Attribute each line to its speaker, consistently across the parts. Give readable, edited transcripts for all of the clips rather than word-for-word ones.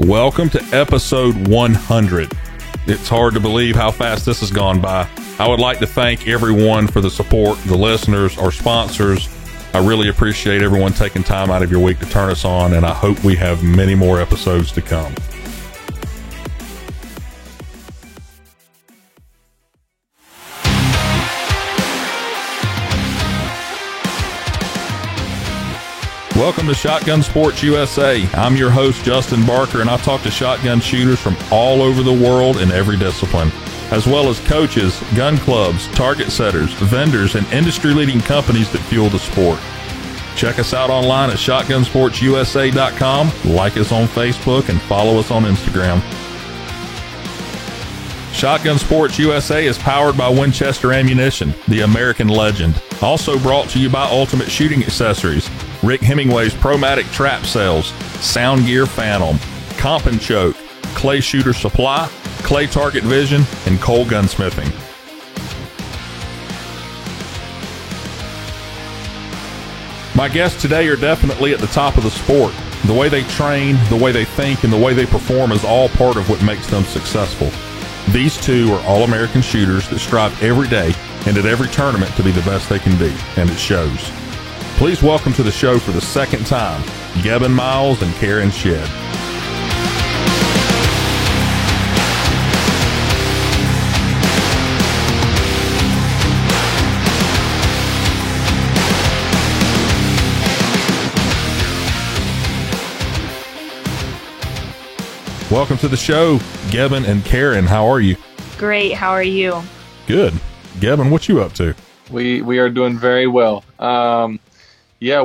Speaker 1: Welcome to episode 100. It's hard to believe how fast this has gone by. I would like to thank everyone for the support, the listeners, our sponsors. I really appreciate everyone taking time out of your week to turn us on, and I hope we have many more episodes to come. Welcome to Shotgun Sports USA. I'm your host, Justin Barker, and I talk to shotgun shooters from all over the world in every discipline, as well as coaches, gun clubs, target setters, vendors, and industry-leading companies that fuel the sport. Check us out online at shotgunsportsusa.com, like us on Facebook, and follow us on Instagram. Shotgun Sports USA is powered by Winchester Ammunition, the American legend. Also brought to you by Ultimate Shooting Accessories, Rick Hemingway's Promatic Trap Cells, Sound Gear Phantom, Comp and Choke, Clay Shooter Supply, Clay Target Vision, and Cole Gunsmithing. My guests today are definitely at the top of the sport. The way they train, the way they think, and the way they perform is all part of what makes them successful. These two are all-American shooters that strive every day and at every tournament to be the best they can be, and it shows. Please welcome to the show for the second time, Gavin Miles and Karen Shedd. Welcome to the show, Gavin and Karen. How are you?
Speaker 2: Great. How are you?
Speaker 1: Good. Gavin, what you up to?
Speaker 3: We are doing very well.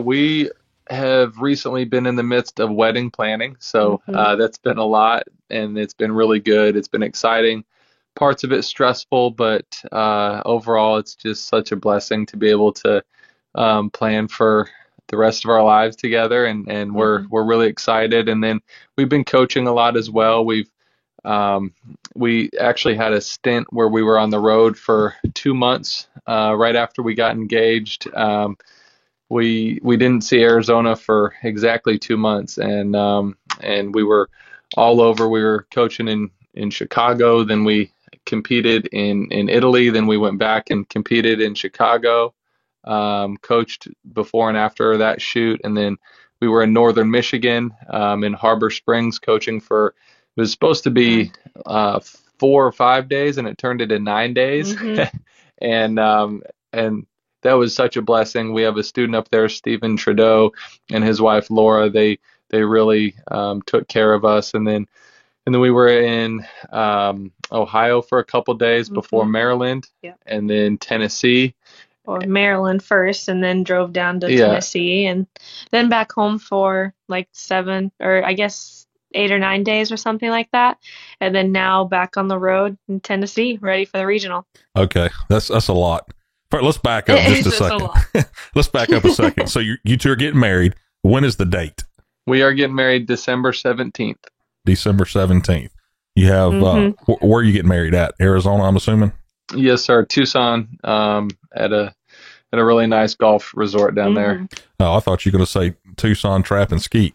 Speaker 3: We have recently been in the midst of wedding planning, so that's been a lot, and it's been really good. It's been exciting. Parts of it stressful, but overall, it's just such a blessing to be able to plan for the rest of our lives together, and we're really excited. And then we've been coaching a lot as well. We actually had a stint where we were on the road for 2 months right after we got engaged. We didn't see Arizona for exactly 2 months, and we were all over. We were coaching in Chicago, then we competed in Italy, then we went back and competed in Chicago. Coached before and after that shoot, and then we were in northern Michigan in Harbor Springs coaching for, it was supposed to be 4 or 5 days, and it turned into 9 days. and that was such a blessing. We have a student up there, Stephen Trudeau, and his wife Laura. They really took care of us, and then we were in Ohio for a couple days before Maryland, and then Tennessee.
Speaker 2: Or Maryland first, and then drove down to Tennessee, and then back home for like 7 or I guess 8 or 9 days or something like that, and then now back on the road in Tennessee, ready for the regional.
Speaker 1: Okay, that's a lot. All right, let's back up just a second. Let's back up a second. So you two are getting married. When is the date?
Speaker 3: We are getting married December 17th.
Speaker 1: December 17th. You have where are you getting married at? Arizona, I'm assuming.
Speaker 3: Yes, sir. Tucson, at a really nice golf resort down there.
Speaker 1: Oh, I thought you were going to say Tucson Trap and Skeet.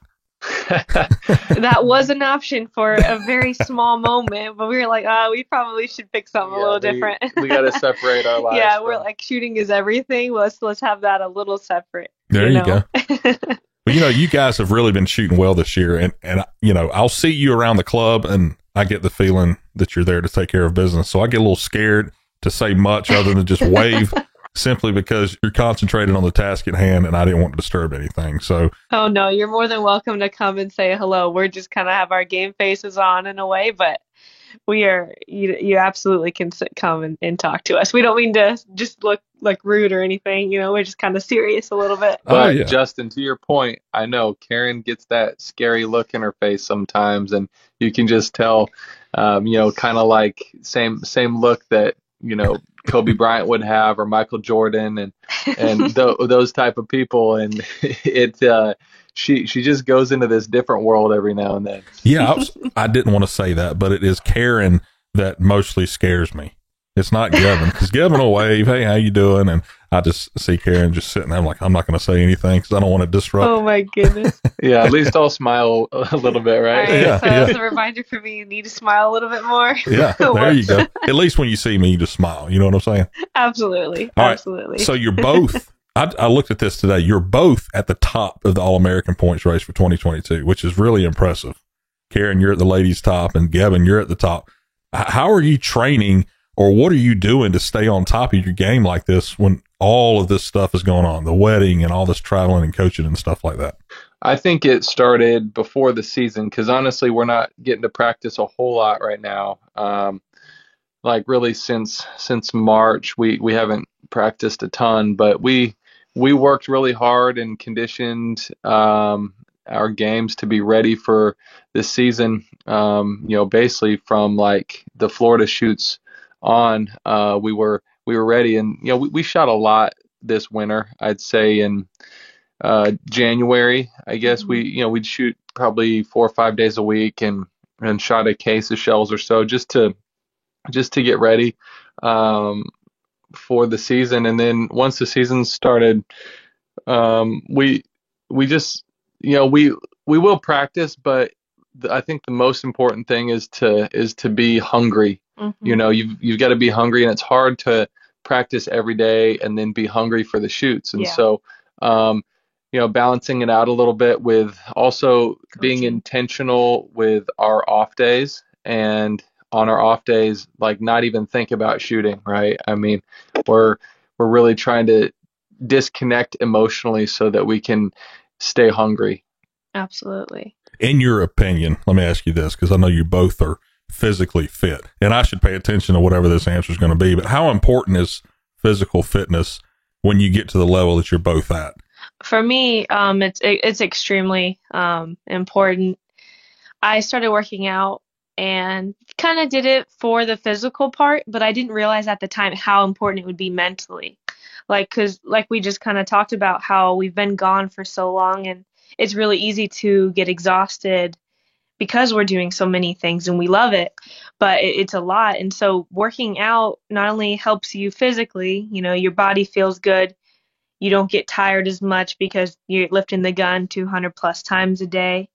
Speaker 2: That was an option for a very small moment, but we were like, we probably should pick something a little different.
Speaker 3: We got to separate our lives.
Speaker 2: Yeah, we're like, shooting is everything. Let's have that a little separate.
Speaker 1: There you go. Well, you guys have really been shooting well this year, and I'll see you around the club, and I get the feeling that you're there to take care of business. So I get a little scared to say much other than just wave, simply because you're concentrated on the task at hand, and I didn't want to disturb anything. So,
Speaker 2: oh no, you're more than welcome to come and say hello. We're just kind of have our game faces on in a way, but we are. You absolutely can come and talk to us. We don't mean to just look like rude or anything. We're just kind of serious a little bit.
Speaker 3: But Justin, to your point, I know Karen gets that scary look in her face sometimes, and you can just tell, kind of like same look that Kobe Bryant would have, or Michael Jordan, and those type of people, and she just goes into this different world every now and then.
Speaker 1: Yeah, I didn't want to say that, but it is Karen that mostly scares me. It's not Gavin, because Gavin will wave, hey, how you doing? And I just see Karen just sitting there. I'm like, I'm not going to say anything because I don't want to disrupt.
Speaker 2: Oh my goodness.
Speaker 3: Yeah, at least I'll smile a little bit,
Speaker 2: All
Speaker 3: right?
Speaker 2: right,
Speaker 1: Yeah,
Speaker 2: so
Speaker 1: yeah.
Speaker 2: that's a reminder for me. You need to smile a little bit more.
Speaker 1: Yeah, there you go. At least when you see me, you just smile. You know what I'm saying?
Speaker 2: Absolutely.
Speaker 1: All right.
Speaker 2: Absolutely.
Speaker 1: So you're both, I looked at this today, you're both at the top of the All-American points race for 2022, which is really impressive. Karen, you're at the ladies' top, and Gavin, you're at the top. How are you training, or what are you doing to stay on top of your game like this when all of this stuff is going on, the wedding and all this traveling and coaching and stuff like that?
Speaker 3: I think it started before the season because honestly, we're not getting to practice a whole lot right now. Like really since March, we haven't practiced a ton, but we worked really hard and conditioned our games to be ready for this season. Basically from like the Florida shoots on, we were ready, and we shot a lot this winter. I'd say in January, I guess we'd shoot probably 4 or 5 days a week and shot a case of shells or so just to get ready for the season. And then once the season started, we just we will practice, but I think the most important thing is to be hungry.
Speaker 2: Mm-hmm.
Speaker 3: You've got to be hungry, and it's hard to practice every day and then be hungry for the shoots. And so balancing it out a little bit with also being intentional with our off days, and on our off days, like not even think about shooting, right? I mean, we're really trying to disconnect emotionally so that we can stay hungry.
Speaker 2: Absolutely.
Speaker 1: In your opinion, let me ask you this, because I know you both are physically fit, and I should pay attention to whatever this answer is going to be, but how important is physical fitness when you get to the level that you're both at?
Speaker 2: For me, it's extremely important. I started working out and kind of did it for the physical part, but I didn't realize at the time how important it would be mentally. Because we just kind of talked about how we've been gone for so long, and it's really easy to get exhausted because we're doing so many things and we love it, but it's a lot. And so working out not only helps you physically, your body feels good. You don't get tired as much because you're lifting the gun 200 plus times a day,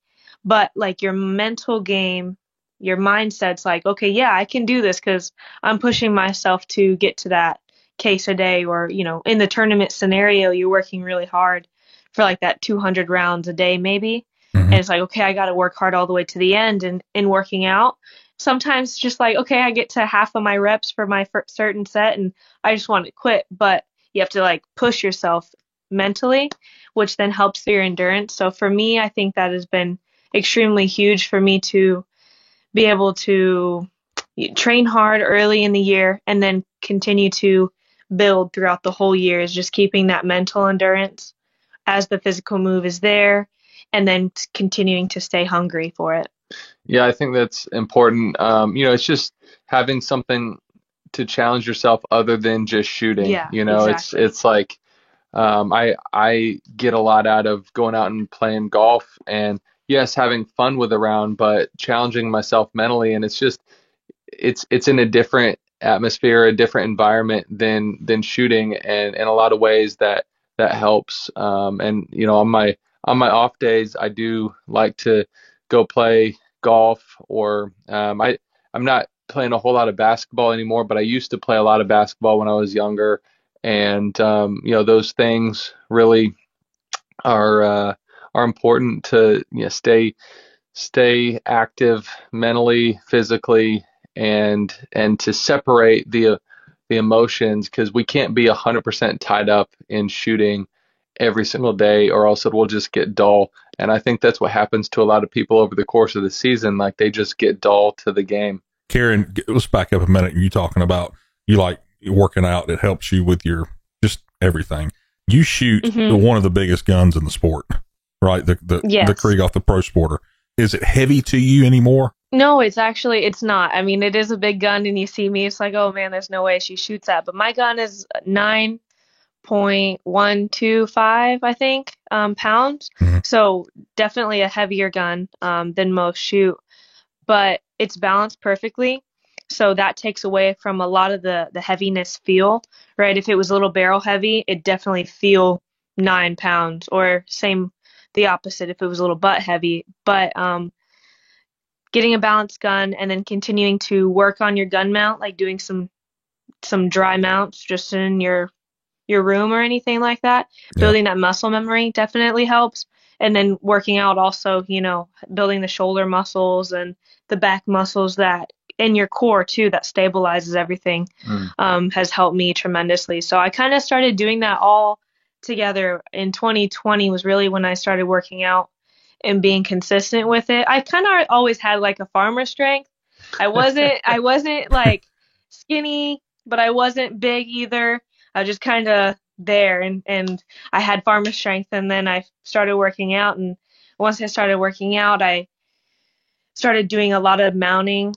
Speaker 2: but like your mental game, your mindset's like, okay, yeah, I can do this because I'm pushing myself to get to that case a day, or, in the tournament scenario, you're working really hard for like that 200 rounds a day, maybe.
Speaker 1: Mm-hmm.
Speaker 2: And it's like, okay, I got to work hard all the way to the end. And in working out, sometimes just like, okay, I get to half of my reps for my certain set and I just want to quit. But you have to like push yourself mentally, which then helps your endurance. So for me, I think that has been extremely huge for me to be able to train hard early in the year and then continue to build throughout the whole year, is just keeping that mental endurance as the physical move is there, and then continuing to stay hungry for it.
Speaker 3: Yeah, I think that's important. It's just having something to challenge yourself other than just shooting.
Speaker 2: Yeah, exactly.
Speaker 3: It's like I get a lot out of going out and playing golf, and yes, having fun with a round, but challenging myself mentally. And it's in a different atmosphere, a different environment than shooting, and in a lot of ways that helps. And on my off days, I do like to go play golf, or I'm not playing a whole lot of basketball anymore, but I used to play a lot of basketball when I was younger. And those things really are important to stay active mentally, physically, and to separate the emotions, because we can't be 100% tied up in shooting every single day, or else it will just get dull. And I think that's what happens to a lot of people over the course of the season. Like they just get dull to the game.
Speaker 1: Karen, let's back up a minute. You talking about you like working out. It helps you with your just everything. You shoot one of the biggest guns in the sport, right? The Krieg off the Pro Sporter. Is it heavy to you anymore?
Speaker 2: No, it's not. I mean, it is a big gun, and you see me, it's like, oh man, there's no way she shoots that. But my gun is 9.125, I think, pounds.
Speaker 1: Mm-hmm.
Speaker 2: So definitely a heavier gun than most shoot, but it's balanced perfectly. So that takes away from a lot of the heaviness feel, right? If it was a little barrel heavy, it definitely feel 9 pounds, or same the opposite if it was a little butt heavy. But getting a balanced gun and then continuing to work on your gun mount, like doing some dry mounts just in your room or anything like that.
Speaker 1: Yeah.
Speaker 2: Building that muscle memory definitely helps. And then working out also, building the shoulder muscles and the back muscles that in your core too, that stabilizes everything, has helped me tremendously. So I kind of started doing that all together in 2020 was really when I started working out and being consistent with it. I kind of always had like a farmer strength. I wasn't like skinny, but I wasn't big either. I was just kind of there, and I had farmer strength, and then I started working out, and once I started working out, I started doing a lot of mounting,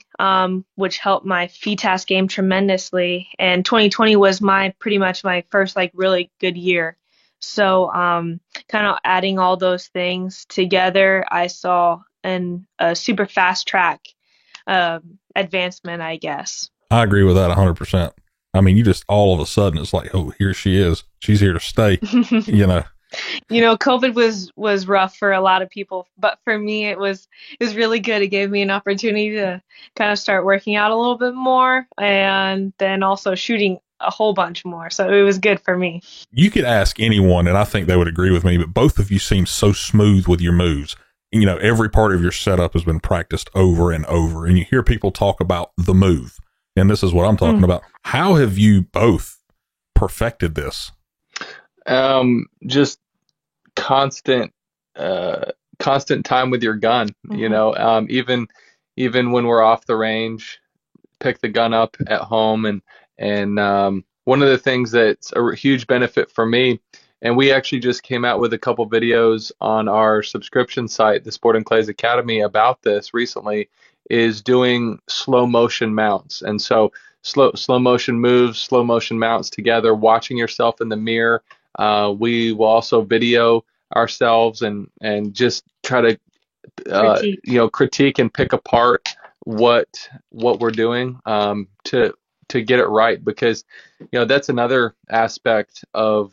Speaker 2: which helped my FTAS game tremendously, and 2020 was pretty much my first like really good year. So kind of adding all those things together, I saw a super fast track advancement, I guess.
Speaker 1: I agree with that 100%. I mean, you just all of a sudden, it's like, oh, here she is. She's here to stay,
Speaker 2: COVID was rough for a lot of people, but for me, it was really good. It gave me an opportunity to kind of start working out a little bit more and then also shooting a whole bunch more. So it was good for me.
Speaker 1: You could ask anyone, and I think they would agree with me, but both of you seem so smooth with your moves. Every part of your setup has been practiced over and over, and you hear people talk about the move. And this is what I'm talking about. How have you both perfected this?
Speaker 3: Just constant time with your gun. Even when we're off the range, pick the gun up at home, and one of the things that's a huge benefit for me, and we actually just came out with a couple videos on our subscription site, the Sporting Clays Academy, about this recently, is doing slow motion mounts. And so slow motion moves, slow motion mounts together, watching yourself in the mirror. We will also video ourselves and just try to critique and pick apart what we're doing to get it right, because that's another aspect of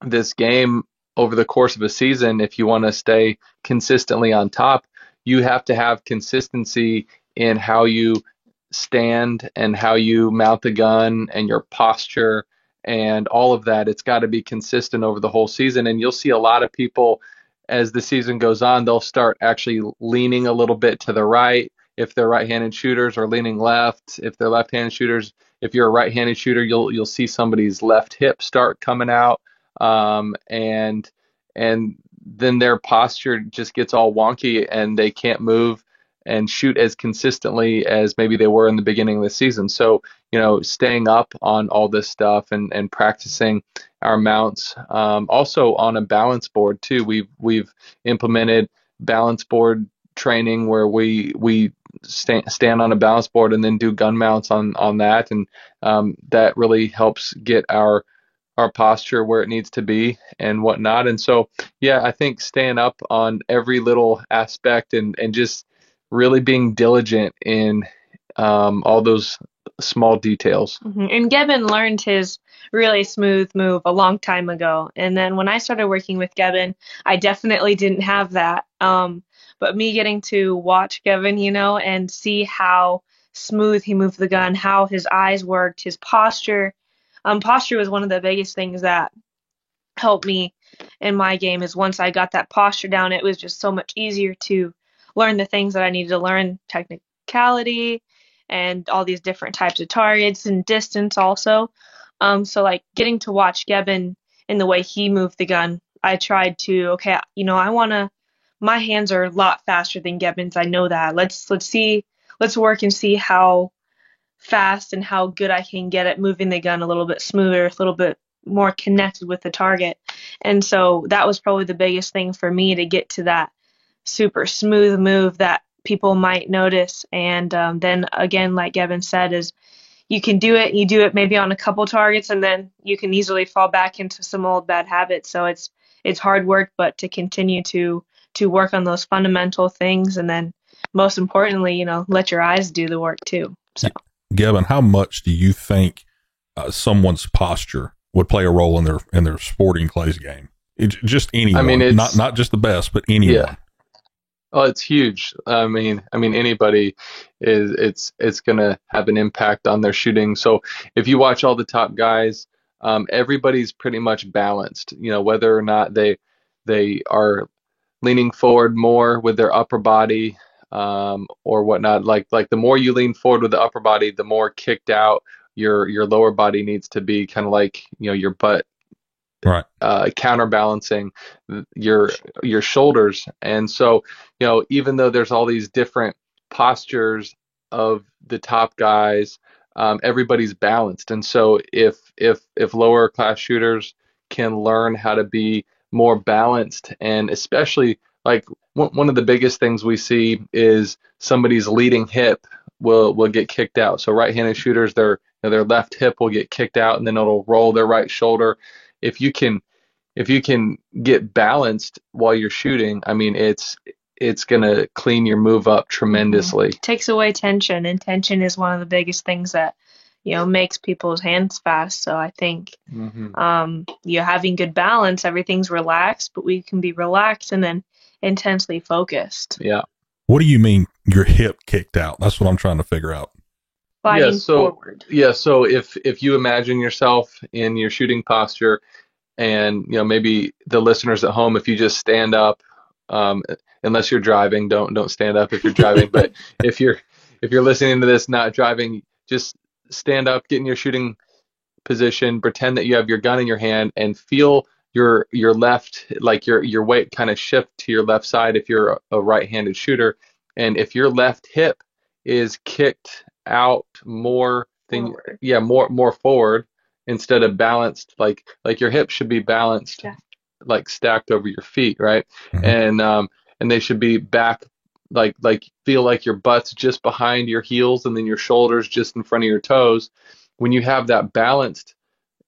Speaker 3: this game over the course of a season. If you want to stay consistently on top, you have to have consistency in how you stand and how you mount the gun and your posture and all of that. It's got to be consistent over the whole season. And you'll see a lot of people, as the season goes on, they'll start actually leaning a little bit to the right. If they're right-handed shooters, or leaning left. If they're left-handed shooters, if you're a right-handed shooter, you'll see somebody's left hip start coming out, and then their posture just gets all wonky and they can't move and shoot as consistently as maybe they were in the beginning of the season. So, staying up on all this stuff and practicing our mounts. Also on a balance board too. We've implemented balance board training where we stand on a balance board and then do gun mounts on that. And that really helps get our posture where it needs to be and whatnot. And so, yeah, I think staying up on every little aspect and just really being diligent in all those small details.
Speaker 2: And Gavin learned his really smooth move a long time ago. And then when I started working with Gavin, I definitely didn't have that. But me getting to watch Gavin, and see how smooth he moved the gun, how his eyes worked, his posture. Posture was one of the biggest things that helped me in my game. Is once I got that posture down, it was just so much easier to learn the things that I needed to learn, technicality and all these different types of targets and distance also. So like getting to watch Gavin in the way he moved the gun, I tried to, my hands are a lot faster than Gavin's. I know that. Let's work and see how fast and how good I can get at moving the gun a little bit smoother, a little bit more connected with the target. And so that was probably the biggest thing for me to get to that super smooth move that people might notice. And then again, like Gavin said, is you can do it, you do it maybe on a couple targets, and then you can easily fall back into some old bad habits. So it's hard work, but to continue to work on those fundamental things, and then most importantly, let your eyes do the work too. So,
Speaker 1: Gavin, how much do you think someone's posture would play a role in their sporting clays game? Just anyone,
Speaker 3: I mean,
Speaker 1: not just the best, but anyone.
Speaker 3: Yeah. Oh, it's huge. I mean, anybody it's going to have an impact on their shooting. So if you watch all the top guys, everybody's pretty much balanced. You know, whether or not they are leaning forward more with their upper body, or whatnot. Like the more you lean forward with the upper body, the more kicked out your lower body needs to be, kind of like, you know, your butt,
Speaker 1: right,
Speaker 3: counterbalancing your shoulders. And so, you know, even though there's all these different postures of the top guys, everybody's balanced. And so if lower class shooters can learn how to be more balanced, and especially like one of the biggest things we see is somebody's leading hip will get kicked out. So right-handed shooters, their left hip will get kicked out, and then it'll roll their right shoulder. If you can get balanced while you're shooting, I mean, it's gonna clean your move up tremendously.
Speaker 2: It takes away tension, and tension is one of the biggest things that, you know, makes people's hands fast. So I think you're having good balance, everything's relaxed, but we can be relaxed and then intensely focused.
Speaker 3: Yeah.
Speaker 1: What do you mean your hip kicked out? That's what I'm trying to figure out.
Speaker 2: Sliding forward.
Speaker 3: Yeah, so if you imagine yourself in your shooting posture, and, you know, maybe the listeners at home, if you just stand up, unless you're driving, don't stand up if you're driving. But if you're listening to this not driving, just stand up, get in your shooting position, pretend that you have your gun in your hand, and feel your left, like your weight kind of shift to your left side if you're a right-handed shooter. And if your left hip is kicked out more than more forward instead of balanced, like your hip should be balanced, like stacked over your feet, right? Mm-hmm. And they should be back, like feel like your butt's just behind your heels and then your shoulders just in front of your toes. When you have that balanced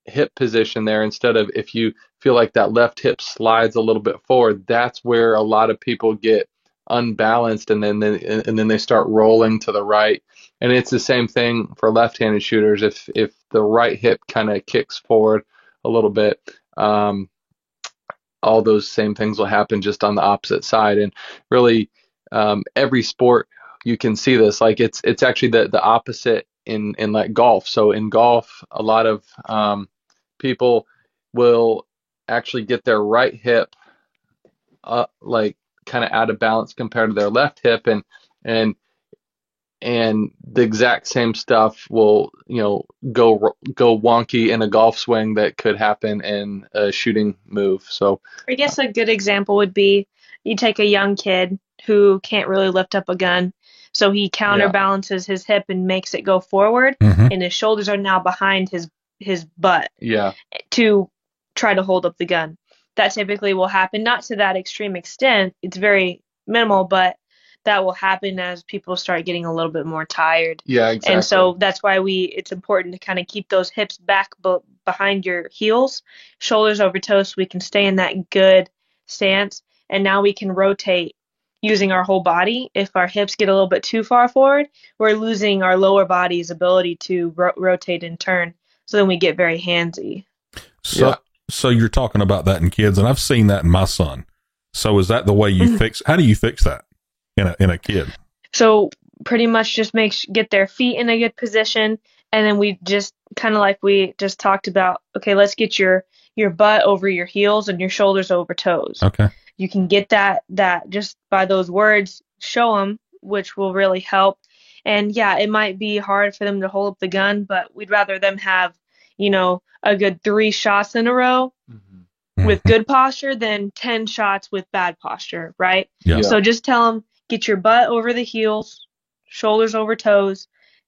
Speaker 3: hip position there, instead of, if you feel like that left hip slides a little bit forward, that's where a lot of people get unbalanced, and then they start rolling to the right. And it's the same thing for left-handed shooters. If the right hip kind of kicks forward a little bit, all those same things will happen just on the opposite side. And really, every sport you can see this. Like it's actually the opposite in like golf. So in golf, a lot of people will actually get their right hip like kind of out of balance compared to their left hip, and the exact same stuff will, you know, go wonky in a golf swing that could happen in a shooting move. So
Speaker 2: I guess a good example would be, you take a young kid who can't really lift up a gun, so he counterbalances his hip and makes it go forward, and his shoulders are now behind his butt to try to hold up the gun. That typically will happen, not to that extreme extent, it's very minimal, but that will happen as people start getting a little bit more tired.
Speaker 3: Yeah, exactly.
Speaker 2: And so that's why it's important to kind of keep those hips back behind your heels, shoulders over toes, so we can stay in that good stance. And now we can rotate using our whole body. If our hips get a little bit too far forward, we're losing our lower body's ability to rotate and turn. So then we get very handsy.
Speaker 1: So you're talking about that in kids, and I've seen that in my son. So is that the way you how do you fix that in a kid? So
Speaker 2: pretty much just get their feet in a good position, and then we just kind of like we just talked about, okay, let's get your butt over your heels and your shoulders over toes.
Speaker 1: Okay.
Speaker 2: You can get that just by those words, show them, which will really help. And yeah, it might be hard for them to hold up the gun, but we'd rather them have, you know, a good 3 shots in a row with good posture than 10 shots with bad posture, right?
Speaker 1: Yeah.
Speaker 2: So just tell them, get your butt over the heels, shoulders over toes,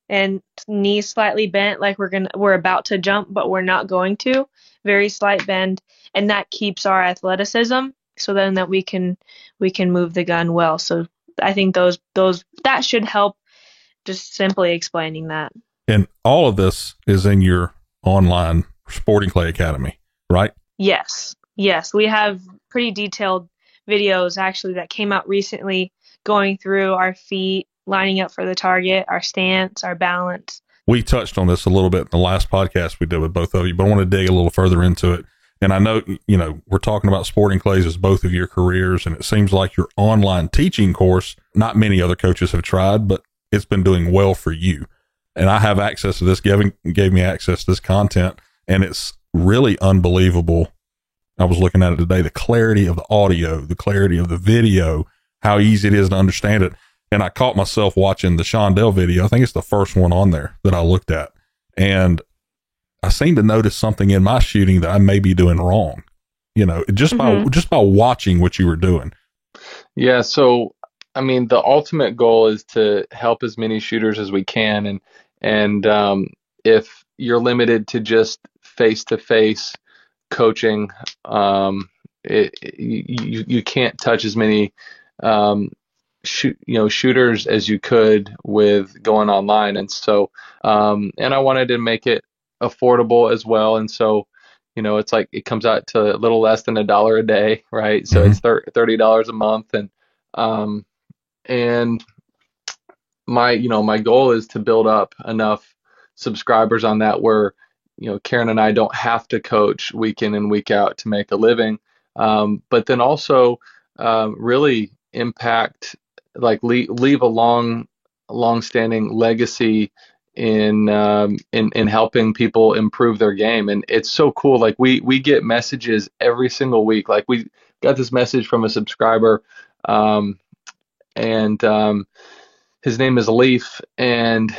Speaker 2: and knees slightly bent, like we're about to jump, but we're not going to. Very slight bend, and that keeps our athleticism, so then that we can move the gun well. So I think those that should help, just simply explaining that.
Speaker 1: And all of this is in your online Sporting Clay Academy, right?
Speaker 2: Yes. We have pretty detailed videos actually that came out recently going through our feet, lining up for the target, our stance, our balance.
Speaker 1: We touched on this a little bit in the last podcast we did with both of you, but I want to dig a little further into it. And I know, we're talking about Sporting Clays as both of your careers, and it seems like your online teaching course, not many other coaches have tried, but it's been doing well for you. And I have access to this. Gavin gave me access to this content, and it's really unbelievable. I was looking at it today, the clarity of the audio, the clarity of the video, how easy it is to understand it. And I caught myself watching the Shondell video. I think it's the first one on there that I looked at. And I seem to notice something in my shooting that I may be doing wrong, just by watching what you were doing.
Speaker 3: Yeah. So, I mean, the ultimate goal is to help as many shooters as we can. And if you're limited to just face-to-face coaching, you can't touch as many, shooters as you could with going online. And so, and I wanted to make it affordable as well. And so, it's like, it comes out to a little less than $1 a day, right? So it's $30 a month. And my goal is to build up enough subscribers on that where, Karen and I don't have to coach week in and week out to make a living. But then also, really impact, like leave a long-standing legacy in helping people improve their game. And it's so cool. Like we get messages every single week. Like we got this message from a subscriber, and his name is Leaf, and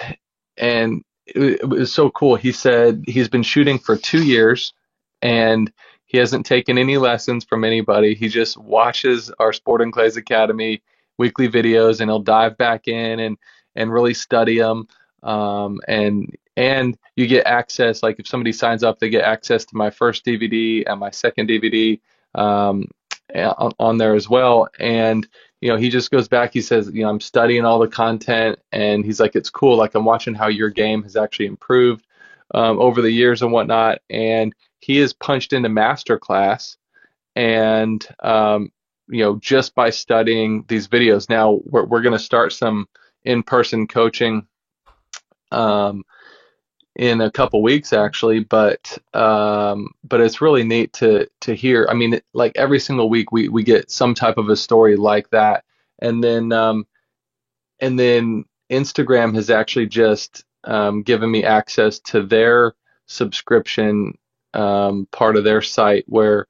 Speaker 3: it was so cool. He said he's been shooting for 2 years and he hasn't taken any lessons from anybody. He just watches our Sporting Clays Academy weekly videos, and he'll dive back in and really study them. And you get access, like if somebody signs up, they get access to my first DVD and my second DVD on there as well. And he just goes back, he says, I'm studying all the content, and he's like, it's cool. Like I'm watching how your game has actually improved over the years and whatnot. And he is punched into master class, and just by studying these videos. Now we're going to start some in-person coaching in a couple weeks actually, but it's really neat to hear. I mean, like every single week we get some type of a story like that. And then Instagram has actually just given me access to their subscription part of their site where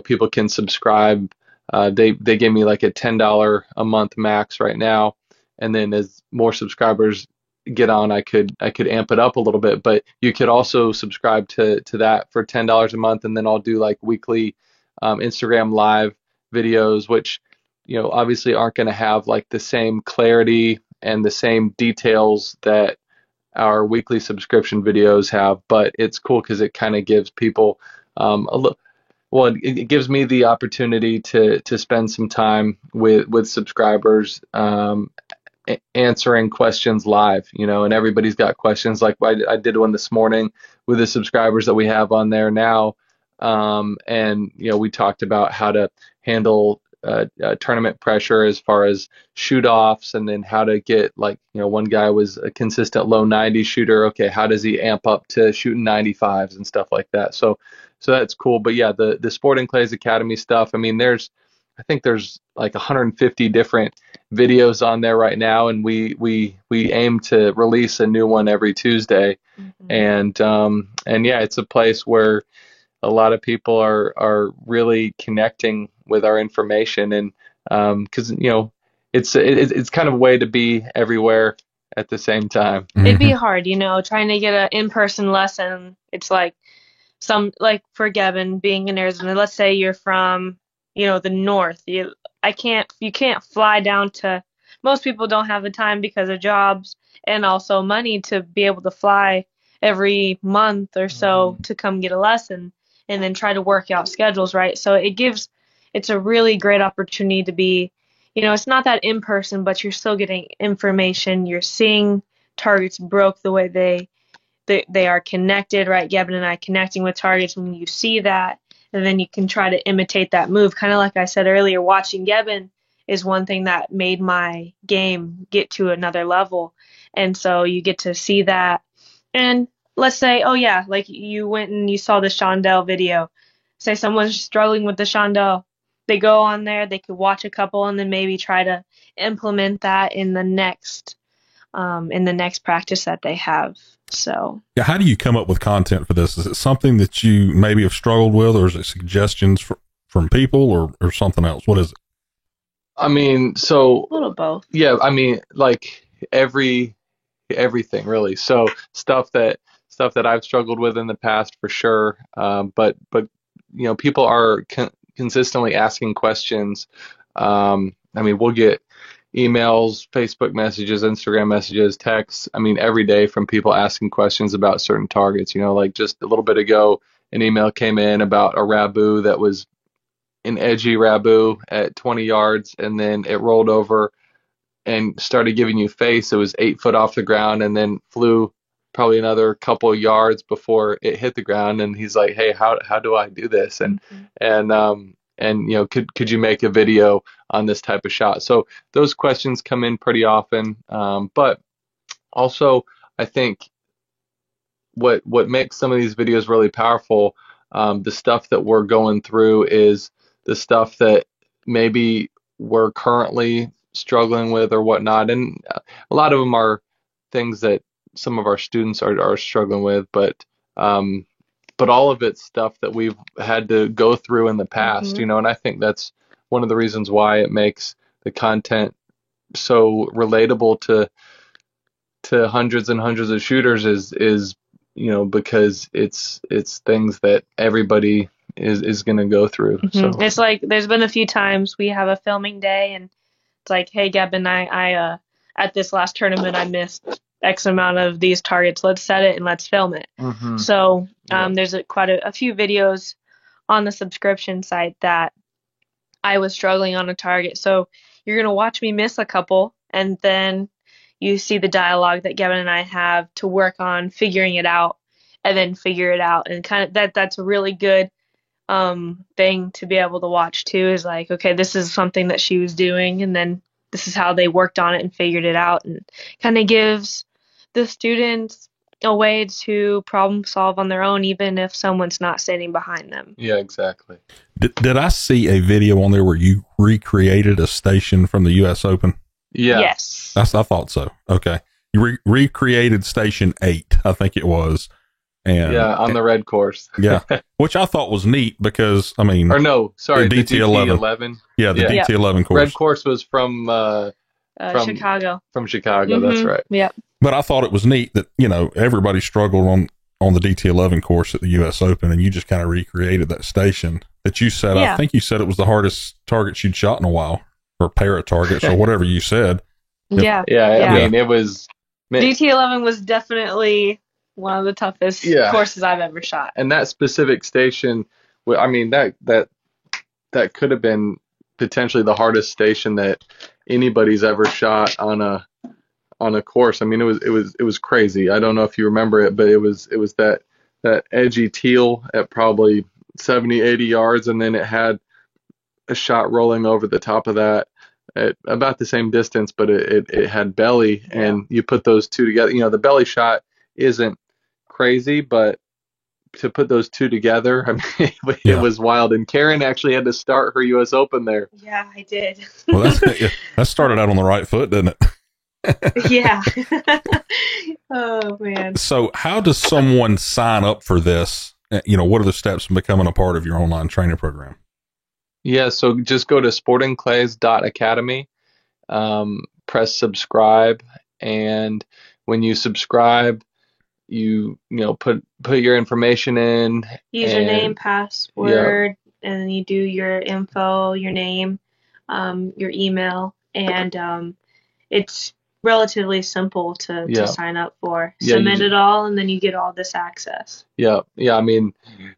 Speaker 3: people can subscribe. They gave me like a $10 a month max right now, and then as more subscribers get on, I could amp it up a little bit. But you could also subscribe to that for $10 a month, and then I'll do like weekly Instagram live videos, which obviously aren't going to have like the same clarity and the same details that our weekly subscription videos have. But it's cool because it kind of gives people it gives me the opportunity to spend some time with subscribers, answering questions live, and everybody's got questions. Like I did one this morning with the subscribers that we have on there now. And we talked about how to handle tournament pressure as far as shoot offs, and then how to get, like, one guy was a consistent low 90 shooter. Okay, how does he amp up to shooting 95s and stuff like that? So that's cool. But yeah, the Sporting Clays Academy stuff, I mean, I think there's like 150 different videos on there right now, and we aim to release a new one every Tuesday. Mm-hmm. And yeah, it's a place where a lot of people are really connecting with our information, and because it's kind of a way to be everywhere at the same time.
Speaker 2: It'd be hard, trying to get an in-person lesson. It's like for Gavin being in Arizona, let's say you're from the north. You can't fly down to. Most people don't have the time because of jobs and also money to be able to fly every month or so to come get a lesson and then try to work out schedules, right? So it's a really great opportunity to be, it's not that in person, but you're still getting information. You're seeing targets broke the way they are connected, right? Gavin and I connecting with targets, when you see that, and then you can try to imitate that move. Kind of like I said earlier, watching Gavin is one thing that made my game get to another level. And so you get to see that. And let's say, oh yeah, like you went and you saw the Shondell video. Say someone's struggling with the Shondell. They go on there, they could watch a couple and then maybe try to implement that in the next practice that they have. So
Speaker 1: yeah, how do you come up with content for this? Is it something that you maybe have struggled with, or is it suggestions from people, or something else? What is it?
Speaker 3: I mean, so
Speaker 2: a little both.
Speaker 3: Yeah, I mean, like everything really. So stuff that I've struggled with in the past for sure. But people are consistently asking questions. I mean, we'll get emails, Facebook messages, Instagram messages, texts. I mean, every day from people asking questions about certain targets. Like just a little bit ago, an email came in about a Rabu that was an edgy Rabu at 20 yards, and then it rolled over and started giving you face. It was 8 foot off the ground and then flew probably another couple of yards before it hit the ground. And he's like, hey, how do I do this? And could you make a video on this type of shot? So those questions come in pretty often. But also I think what makes some of these videos really powerful, the stuff that we're going through is the stuff that maybe we're currently struggling with or whatnot. And a lot of them are things that some of our students are struggling with, but all of it's stuff that we've had to go through in the past, and I think that's one of the reasons why it makes the content so relatable to hundreds and hundreds of shooters is because it's things that everybody is going to go through. So
Speaker 2: it's like there's been a few times we have a filming day and it's like, hey, Gavin, I at this last tournament I missed X amount of these targets. Let's set it and let's film it. So there's quite a few videos on the subscription site that I was struggling on a target. So you're going to watch me miss a couple, and then you see the dialogue that Gavin and I have to work on figuring it out, and then figure it out. And kind of that's a really good thing to be able to watch too, is like, okay, this is something that she was doing, and then this is how they worked on it and figured it out, and kind of gives the students a way to problem solve on their own, even if someone's not standing behind them.
Speaker 3: Yeah, exactly.
Speaker 1: Did I see a video on there where you recreated a station from the U.S. Open?
Speaker 3: Yeah.
Speaker 2: Yes.
Speaker 1: I thought so. Okay. You recreated Station 8, I think it was. And
Speaker 3: on the red course.
Speaker 1: Yeah. Which I thought was neat because, I mean.
Speaker 3: Or no, sorry, the
Speaker 1: DT11. Yeah, the DT11 course.
Speaker 3: Red course was from
Speaker 2: Chicago.
Speaker 3: From Chicago, that's right.
Speaker 2: Yep.
Speaker 1: But I thought it was neat that, everybody struggled on the DT11 course at the U.S. Open, and you just kind of recreated that station that you said.
Speaker 2: Yeah.
Speaker 1: I think you said it was the hardest target you'd shot in a while, or pair of targets, or whatever you said.
Speaker 2: Yeah.
Speaker 3: I mean, it was.
Speaker 2: DT11 was definitely one of the toughest courses I've ever shot.
Speaker 3: And that specific station, I mean, that could have been potentially the hardest station that anybody's ever shot on a course. I mean, it was crazy. I don't know if you remember it, but it was that edgy teal at probably 70, 80 yards, and then it had a shot rolling over the top of that at about the same distance, but it had belly, and you put those two together. The belly shot isn't crazy, but to put those two together, I mean, it was wild. And Karen actually had to start her U.S. Open there.
Speaker 2: Yeah, I did.
Speaker 1: Well, that started out on the right foot, didn't it?
Speaker 2: Yeah. Oh, man.
Speaker 1: So how does someone sign up for this? What are the steps in becoming a part of your online training program?
Speaker 3: Yeah, so just go to sportingclays.academy, press subscribe, and when you subscribe, you put your information in,
Speaker 2: username, password, and then you do your info, your name, your email, and it's relatively simple to sign up for. Submit it all, and then you get all this access. Yeah.
Speaker 3: I mean,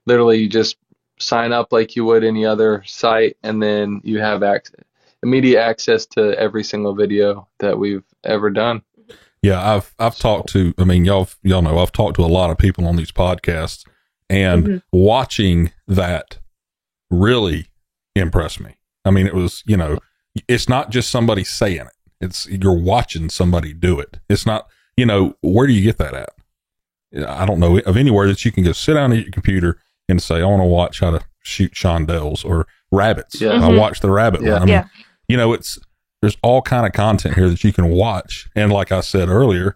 Speaker 3: literally, you just sign up like you would any other site, and then you have immediate access to every single video that we've ever done.
Speaker 1: Yeah, I've talked to, I mean, y'all know, I've talked to a lot of people on these podcasts, and watching that really impressed me. I mean, it was, it's not just somebody saying it. It's you're watching somebody do it. It's not, where do you get that at? I don't know of anywhere that you can go sit down at your computer and say, I want to watch how to shoot shondelles or rabbits.
Speaker 3: Yeah.
Speaker 1: I watch the rabbit one. I mean, there's all kind of content here that you can watch. And like I said earlier,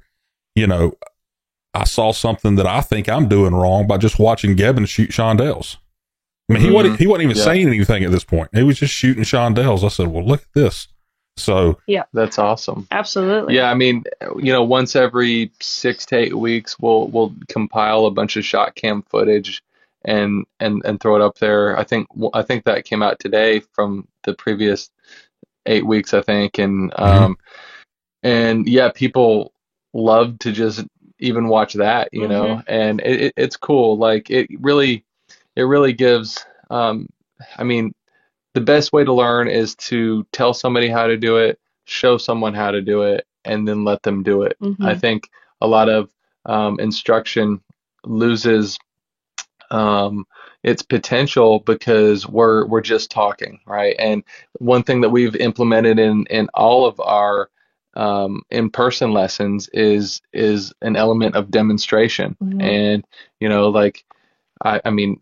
Speaker 1: I saw something that I think I'm doing wrong by just watching Gebben shoot shondelles. I mean, he wasn't even saying anything at this point. He was just shooting shondelles. I said, well, look at this. So
Speaker 3: that's awesome.
Speaker 2: Absolutely.
Speaker 3: Yeah. I mean, once every 6 to 8 weeks, we'll compile a bunch of shot cam footage and throw it up there. I think that came out today from the previous 8 weeks, I think. And, and yeah, people love to just even watch that, and it's cool. Like it really gives, I mean, the best way to learn is to tell somebody how to do it, show someone how to do it, and then let them do it. I think a lot of instruction loses its potential because we're just talking, right? And one thing that we've implemented in all of our in-person lessons is an element of demonstration. And I mean,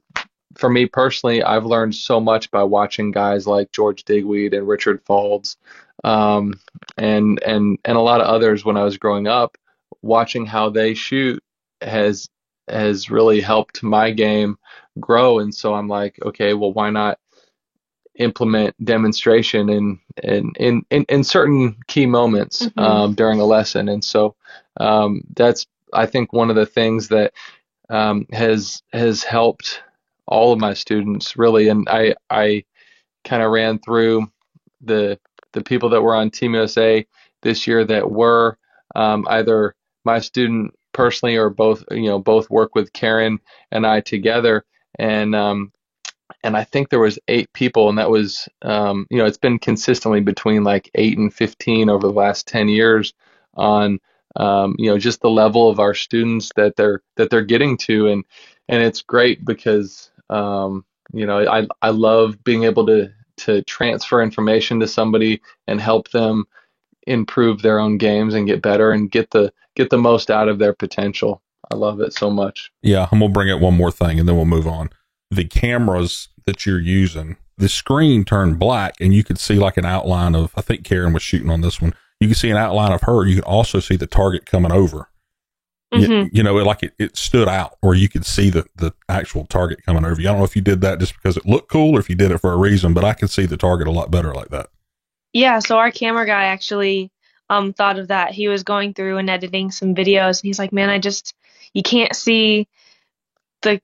Speaker 3: for me personally, I've learned so much by watching guys like George Digweed and Richard Faulds, and a lot of others when I was growing up. Watching how they shoot has really helped my game grow. And so I'm like, okay, well, why not implement demonstration in certain key moments during a lesson? And so that's, I think, one of the things that has helped all of my students really. And I kind of ran through the people that were on Team USA this year that were either my student personally or both work with Karen and I together. And I think there was 8 people, and that was, it's been consistently between like 8 and 15 over the last 10 years on, just the level of our students that they're getting to. And it's great because, I love being able to transfer information to somebody and help them improve their own games and get better and get the most out of their potential. I love it so much.
Speaker 1: Yeah. I'm going to bring up one more thing and then we'll move on. The cameras that you're using, the screen turned black and you could see like an outline of, I think Karen was shooting on this one. You can see an outline of her. You could also see the target coming over. It stood out, or you could see the actual target coming over you. I don't know if you did that just because it looked cool or if you did it for a reason, but I could see the target a lot better like that.
Speaker 2: Yeah, so our camera guy actually thought of that. He was going through and editing some videos, and he's like, man, you can't see the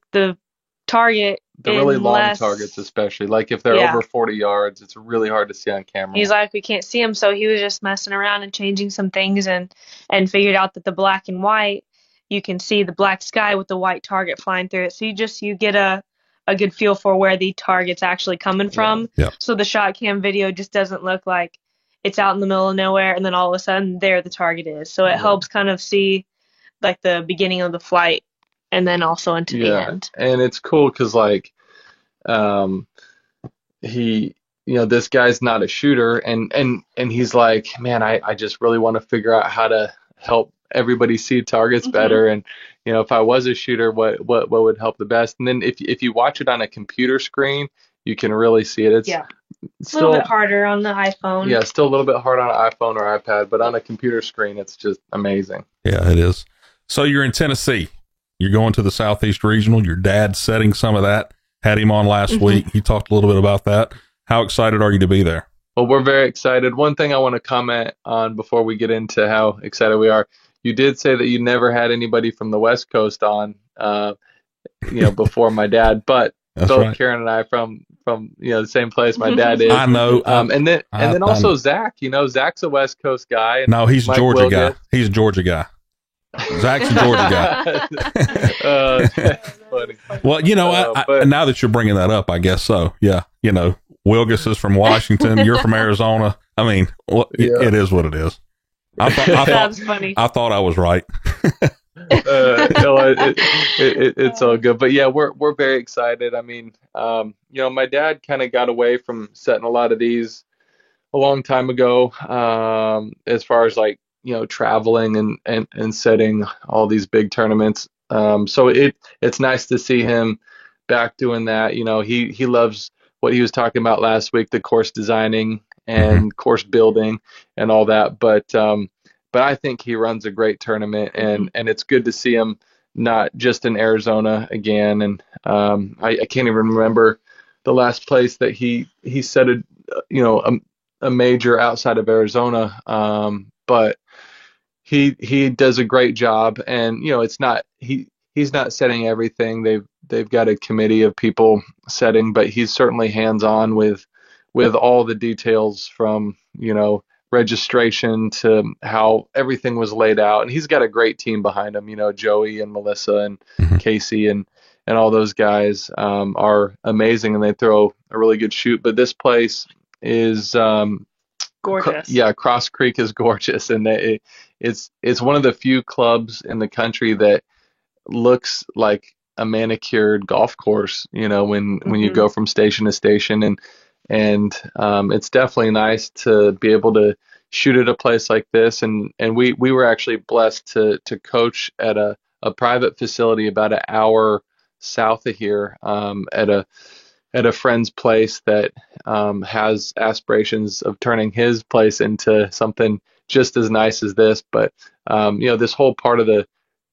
Speaker 2: target.
Speaker 3: The really long targets, especially. Like if they're over 40 yards, it's really hard to see on camera.
Speaker 2: He's like, we can't see them, so he was just messing around and changing some things and figured out that the black and white, you can see the black sky with the white target flying through it. So you get a good feel for where the target's actually coming from.
Speaker 1: Yeah.
Speaker 2: So the shot cam video just doesn't look like it's out in the middle of nowhere and then all of a sudden there the target is. So it helps kind of see like the beginning of the flight and then also into the end.
Speaker 3: And it's cool because like this guy's not a shooter and he's like, man, I just really want to figure out how to help everybody see targets better. And if I was a shooter, what would help the best? And then if you watch it on a computer screen, you can really see it. It's
Speaker 2: a little bit harder on the iPhone.
Speaker 3: Yeah, still a little bit hard on an iPhone or iPad, but on a computer screen, it's just amazing.
Speaker 1: Yeah, it is. So you're in Tennessee. You're going to the Southeast Regional. Your dad's setting some of that. Had him on last week. He talked a little bit about that. How excited are you to be there?
Speaker 3: Well, we're very excited. One thing I want to comment on before we get into how excited we are, you did say that you never had anybody from the West Coast on, before my dad, but
Speaker 1: That's
Speaker 3: both
Speaker 1: right.
Speaker 3: Karen and I from the same place. My dad is.
Speaker 1: I know.
Speaker 3: And then also Zach. Zach's a West Coast guy.
Speaker 1: No, he's a Georgia guy. He's a Georgia guy. Zach's a Georgia guy.
Speaker 3: That's funny.
Speaker 1: Well, now that you're bringing that up, I guess so. Yeah. Wilgus is from Washington. You're from Arizona. I mean, it is what it is.
Speaker 2: That's funny.
Speaker 1: I thought I was right.
Speaker 3: It's all good, but yeah, we're very excited. I mean, my dad kind of got away from setting a lot of these long time ago, as far as like, traveling and setting all these big tournaments. So it's nice to see him back doing that. He loves what he was talking about last week, the course designing and course building and all that. But I think he runs a great tournament, and it's good to see him not just in Arizona again. And I can't even remember the last place that he set a major outside of Arizona. But he does a great job, and it's not he's not setting everything. They've got a committee of people setting, but he's certainly hands-on with all the details from registration to how everything was laid out. And he's got a great team behind him. Joey and Melissa and Casey and all those guys are amazing, and they throw a really good shoot. But this place is
Speaker 2: gorgeous.
Speaker 3: Cross Creek is gorgeous, and it's one of the few clubs in the country that looks like a manicured golf course, when you go from station to station, and it's definitely nice to be able to shoot at a place like this. And we were actually blessed to coach at a private facility about an hour south of here, at a friend's place that has aspirations of turning his place into something just as nice as this. But this whole part of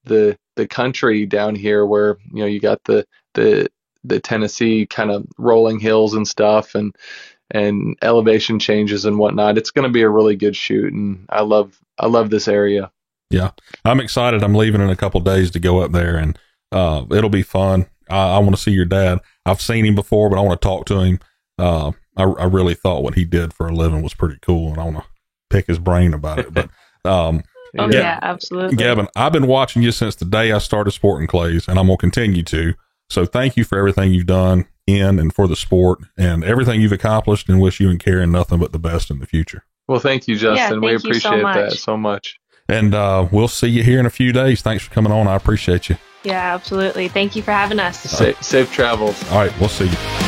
Speaker 3: the country down here, where you got the Tennessee kind of rolling hills and stuff, and elevation changes and whatnot, it's going to be a really good shoot, and I love this area.
Speaker 1: Yeah, I'm excited. I'm leaving in a couple of days to go up there, and it'll be fun. I want to see your dad. I've seen him before, but I want to talk to him. I really thought what he did for a living was pretty cool, and I want to pick his brain about it. But
Speaker 2: yeah, absolutely.
Speaker 1: Gavin, I've been watching you since the day I started sporting clays, and I'm going to continue to. So thank you for everything you've done in and for the sport and everything you've accomplished, and wish you and Karen nothing but the best in the future.
Speaker 3: Well, thank you, Justin. We appreciate that so much.
Speaker 1: And we'll see you here in a few days. Thanks for coming on. I appreciate you.
Speaker 2: Yeah, absolutely. Thank you for having us.
Speaker 3: Safe travels.
Speaker 1: All right, we'll see you.